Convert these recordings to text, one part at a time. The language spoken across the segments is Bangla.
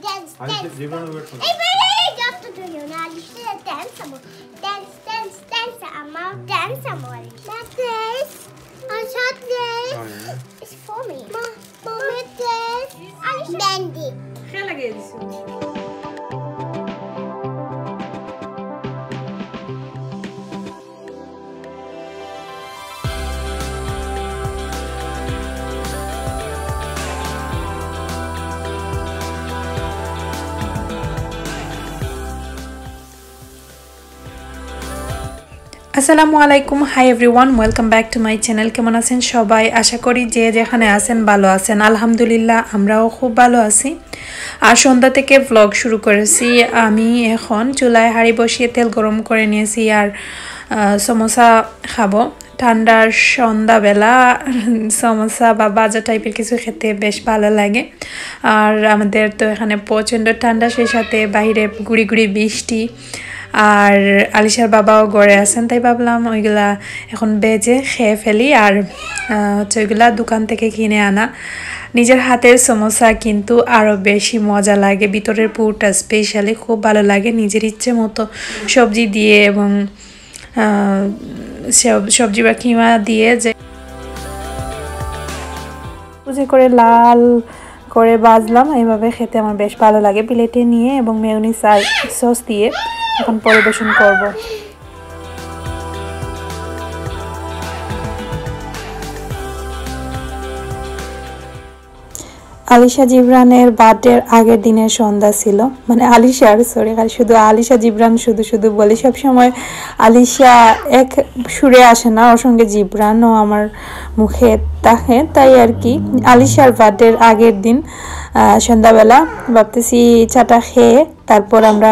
dance, dance. Just to do you now. Dance some more. Dance, dance, dance. Dance some more. That's this. I shot this. Oh yeah. It's for me. Mom, this. Dandy. خیلی گیرسو. আসসালামু আলাইকুম hi everyone welcome back to my channel কেমন আছেন সবাই আশা করি যে যেখানে আছেন ভালো আছেন আলহামদুলিল্লাহ আমরাও খুব ভালো আছি আর সন্ধ্যা থেকে ব্লগ শুরু করেছি আমি এখন চুলায় হাঁড়ি বসিয়ে তেল গরম করে নিয়েছি আর সমোসা খাবো ঠান্ডার সন্ধ্যাবেলা সমোসা বা ভাজা টাইপের কিছু খেতে বেশ ভালো লাগে আর আমাদের তো এখানে প্রচণ্ড ঠান্ডা সেই সাথে বাইরে গুড়ি গুড়ি বৃষ্টি আর আলিশার বাবাও ঘরে আছেন তাই ভাবলাম ওইগুলা এখন বেজে খেয়ে ফেলি আর হচ্ছে ওইগুলা দোকান থেকে কিনে আনা নিজের হাতের সমোসা কিন্তু আরও বেশি মজা লাগে ভিতরের পুরটা স্পেশালি খুব ভালো লাগে নিজের ইচ্ছে মতো সবজি দিয়ে এবং সবজি বা কিমা দিয়ে যে কুচি করে লাল করে ভাজলাম এইভাবে খেতে আমার বেশ ভালো লাগে প্লেটে নিয়ে এবং মেয়োনিজ আর সস দিয়ে এখন পরিবেশন করব আলিশা জিবরানের বার্থডের আগের দিনের সন্ধ্যা ছিল মানে আলিশার সরি শুধু আলিশা জিবরান শুধু বলি সব সময় আলিশা এক সুরে আসে না ওর সঙ্গে জিবরানও আমার মুখে থাকে তাই আর কি আলিশার বার্থডের আগের দিন সন্ধ্যাবেলা ভাবতেছি চাটা খেয়ে তারপর আমরা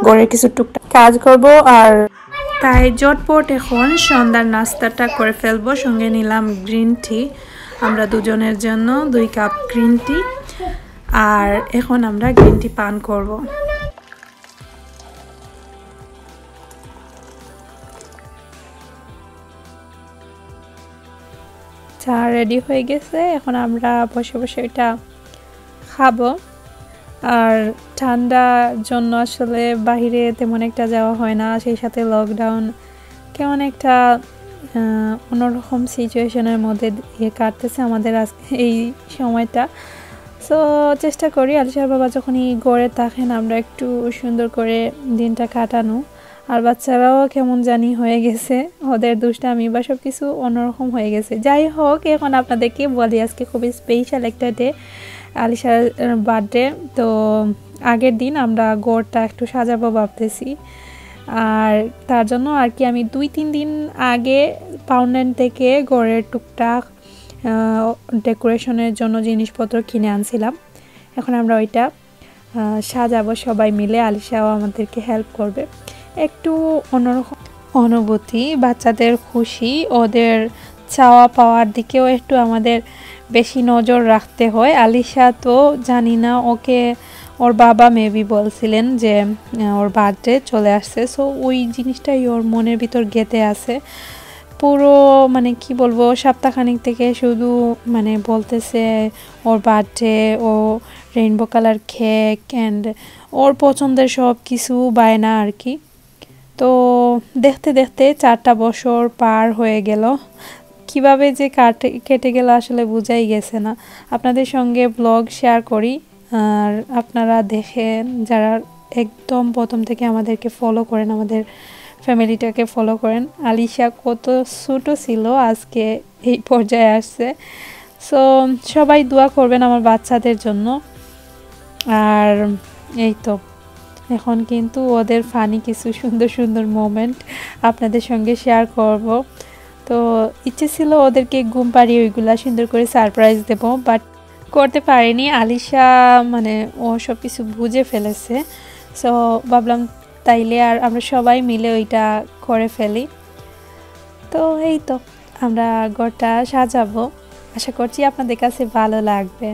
ঘরের কিছু টুকটাক কাজ করব আর তাই জটপট এখন সন্ধ্যার নাস্তাটা করে ফেলবো সঙ্গে নিলাম গ্রিন টি আমরা দুজনের জন্য 2 কাপ গ্রিন টি আর এখন আমরা গ্রিন টি পান করব চা রেডি হয়ে গেছে এখন আমরা বসে বসে এটা খাবো আর ঠান্ডার জন্য আসলে বাইরে তেমন একটা যাওয়া হয় না সেই সাথে লকডাউন কেমন একটা অন্যরকম সিচুয়েশনের মধ্যে দিয়ে কাটতেছে আমাদের এই সময়টা সো চেষ্টা করি আলিশার বাবা যখনই ঘরে থাকেন আমরা একটু সুন্দর করে দিনটা কাটানো আর বাচ্চারাও কেমন জানি হয়ে গেছে ওদের দুষ্টামি বা সব কিছু অন্যরকম হয়ে গেছে যাই হোক এখন আপনাদেরকে বলি আজকে খুবই স্পেশাল একটা ডে আলিশার বার্থডে তো আগের দিন আমরা ঘরটা একটু সাজাবো ভাবতেছি আর তার জন্য আর কি আমি 2-3 দিন আগে পাউন্ডল্যান্ড থেকে ঘরের টুকটাক ডেকোরেশনের জন্য জিনিসপত্র কিনে আনছিলাম এখন আমরা ওইটা সাজাবো সবাই মিলে আলিশাও আমাদেরকে হেল্প করবে একটু অন্যরকম অনুভূতি বাচ্চাদের খুশি ওদের চাওয়া পাওয়ার দিকেও একটু আমাদের বেশি নজর রাখতে হয় আলিশা তো জানি না ওকে ওর বাবা মেবি বলছিলেন যে ওর বার্থডে চলে আসছে সো ওই জিনিসটাই ওর মনের ভিতর গেঁথে আছে পুরো মানে কি বলবো সপ্তাহখানিক থেকে শুধু মানে বলতেছে ওর বার্থডে ও রেইনবো কালার কেক অ্যান্ড ওর পছন্দের সব কিছু বায়না আর কি তো দেখতে দেখতে 4টা বছর পার হয়ে গেল কিভাবে যে কেটে গেল আসলে বোঝাই গেছে না আপনাদের সঙ্গে ব্লগ শেয়ার করি আর আপনারা দেখেন যারা একদম প্রথম থেকে আমাদেরকে ফলো করেন আমাদের ফ্যামিলিটাকে ফলো করেন আলিশা কত ছোট ছিল আজকে এই পর্যায়ে আসছে সো সবাই দোয়া করবেন আমার বাচ্চাদের জন্য আর এই তো এখন কিন্তু ওদের ফানি কিছু সুন্দর সুন্দর মোমেন্ট আপনাদের সঙ্গে শেয়ার করব তো ইচ্ছে ছিল ওদেরকে ঘুম পাড়িয়ে ওইগুলা সুন্দর করে সারপ্রাইজ দেব বাট করতে পারিনি আলিশা মানে ও সব কিছু বুঝে ফেলেছে সো ভাবলাম তাইলে আর আমরা সবাই মিলে ওইটা করে ফেলি তো এই তো আমরা ঘরটা সাজাবো আশা করছি আপনাদের কাছে ভালো লাগবে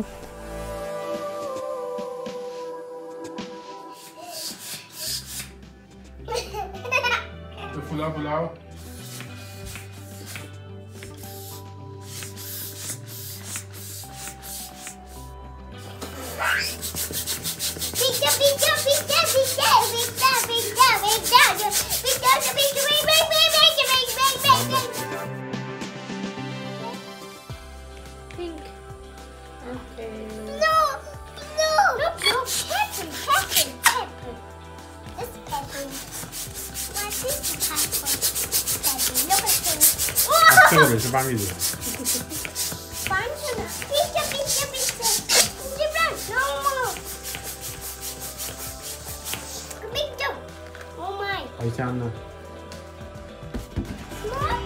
Pulau. Pink. Okay. No. Pepper. This pepper. What is the pepper? Look at this. 박스가 몇시 빵이지? Banana. Pizza. No more. Big jump. Oh my. 아이치 않나? Small.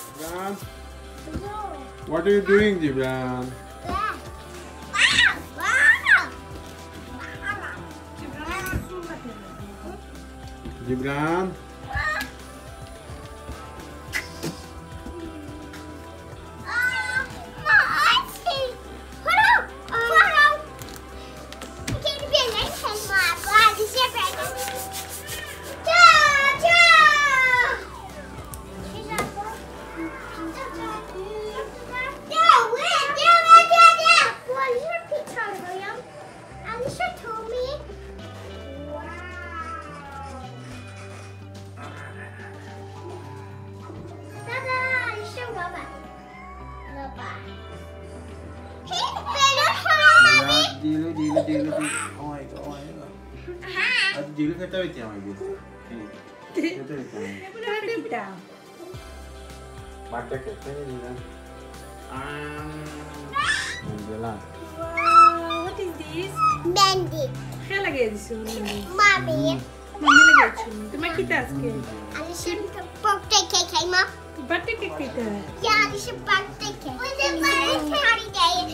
Gibran, what are you doing, Gibran? Gibran? Dilo. Oh my god. Dilo kita wait yang lagi. Kita wait yang. Kita. Baca kita ni Gibran. Jalan. Wow, what is this? Bandit. Kaya lagay disso. Mommy. Mami lagay disso. Tumay kita aske. Alicia birthday cake, hey, Ma? Birthday cake kita. Yeah, Alicia birthday cake. What's the birthday party day?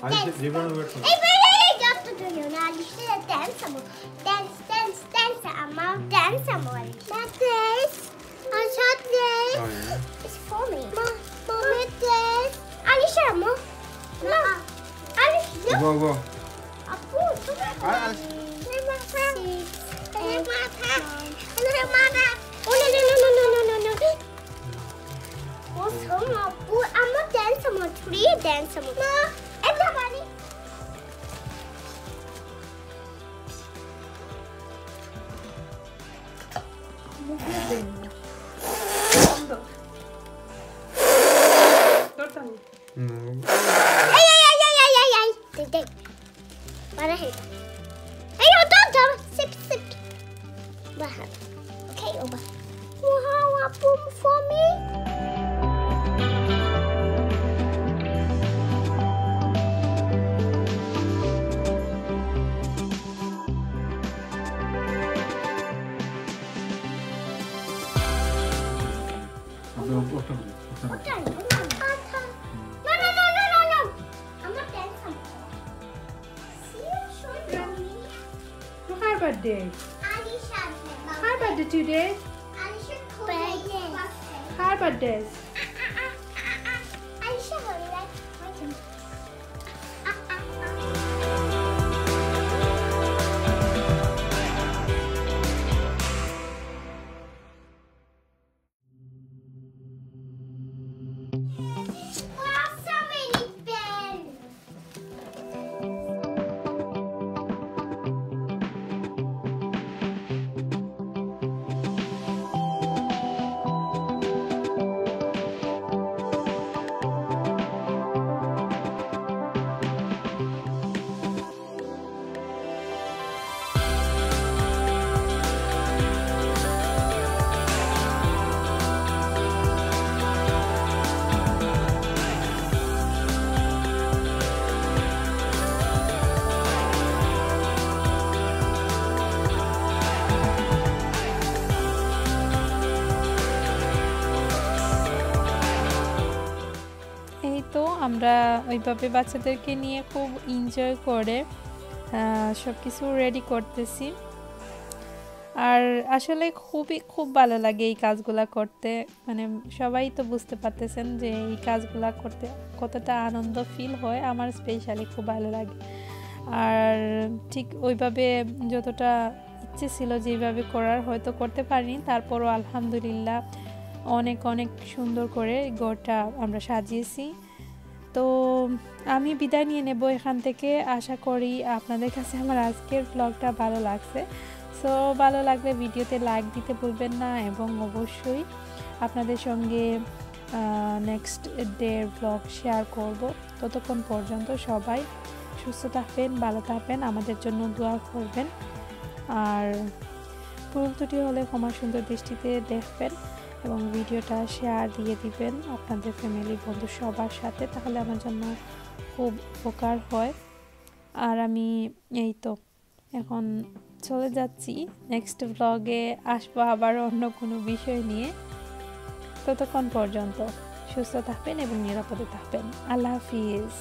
Dance. Gibran wait. Hey, you have to do you now. Alicia, dance some more. Dance. Amma, dance some more. Not this. I shot this. Oh yeah. It's for me. Mom, this. Alicia, Mom. No. Alicia. Go. Apu, Alicia. I'm not dance some more. Three dance some more. Ma, everybody. Ay. Para here. Ay, don't. Sip. Bahan. Okay, Oba. Wow, apple for me. No. I'm not dancing. See you short. Look her birthday. Alicia. Her birthday today. Alicia, birthday. Her birthday. Alicia, like. Wow, so many pens. আমরা ওইভাবে বাচ্চাদেরকে নিয়ে খুব এনজয় করে সব কিছু রেডি করতেছি। আর আসলে খুব ভালো লাগে এই কাজগুলা করতে, মানে সবাই তো বুঝতে পারতেছেন যে এই কাজগুলা করতে কতটা আনন্দ ফিল হয়। আমার স্পেশালি খুব ভালো লাগে। আর ঠিক ওইভাবে যতটা ইচ্ছে ছিল যেভাবে করার হয়তো করতে পারিনি, তারপরও আলহামদুলিল্লাহ অনেক অনেক সুন্দর করে ঘরটা আমরা সাজিয়েছি। তো আমি বিদায় নিয়ে নেব এখান থেকে। আশা করি আপনাদের কাছে আমার আজকের ব্লগটা ভালো লাগছে। সো ভালো লাগলে ভিডিওতে লাইক দিতে ভুলবেন না, এবং অবশ্যই আপনাদের সঙ্গে নেক্সট ডে ব্লগ শেয়ার করব। ততক্ষণ পর্যন্ত সবাই সুস্থ থাকবেন, ভালো থাকবেন, আমাদের জন্য দোয়া করবেন। আর ভুল ত্রুটি হলে ক্ষমা সুন্দর দৃষ্টিতে দেখবেন, এবং ভিডিওটা শেয়ার দিয়ে দিবেন আপনাদের ফ্যামিলি বন্ধু সবার সাথে, তাহলে আমার জন্য খুব উপকার হয়। আর আমি এই তো এখন চলে যাচ্ছি, নেক্সট ব্লগে আসবো আবার অন্য কোনো বিষয় নিয়ে। ততক্ষণ পর্যন্ত সুস্থ থাকবেন এবং নিরাপদে থাকবেন। আল্লাহ হাফিজ।